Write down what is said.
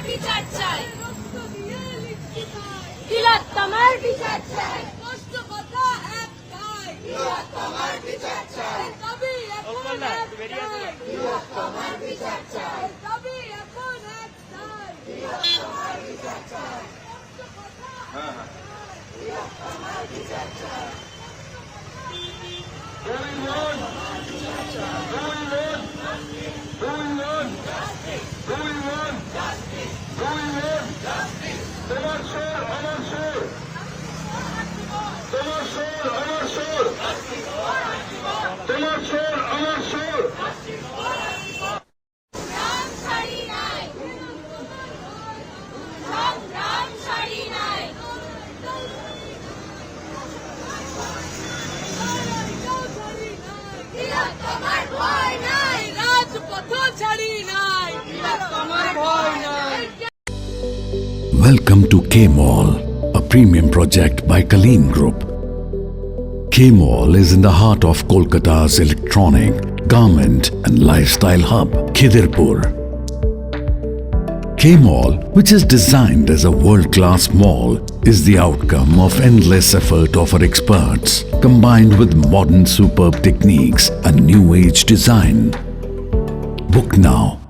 বিচার চাই, তিলোত্তমার বিচার চাই, কষ্ট কথা একটাই, তিলোত্তমার বিচার চাই, দাবি এখন একটাই, তিলোত্তমার বিচার চাই, দাবি এখন একটাই, তিলোত্তমার বিচার চাই, কষ্ট কথা তিলোত্তমার বিচার চাই। রাম ছাড়ি নাই, সংগ্রাম ছাড়ি নাই, তিলোত্তমার ভয় নাই, রাজপথ ছাড়ি নাই, তিলোত্তমার ভয় নাই। Welcome to K-Mall, a premium project by Kaleen Group. K-Mall is in the heart of Kolkata's electronic, garment and lifestyle hub, Khidirpur. K-Mall, which is designed as a world-class mall, is the outcome of endless effort of our experts, combined with modern superb techniques and new-age design. Book now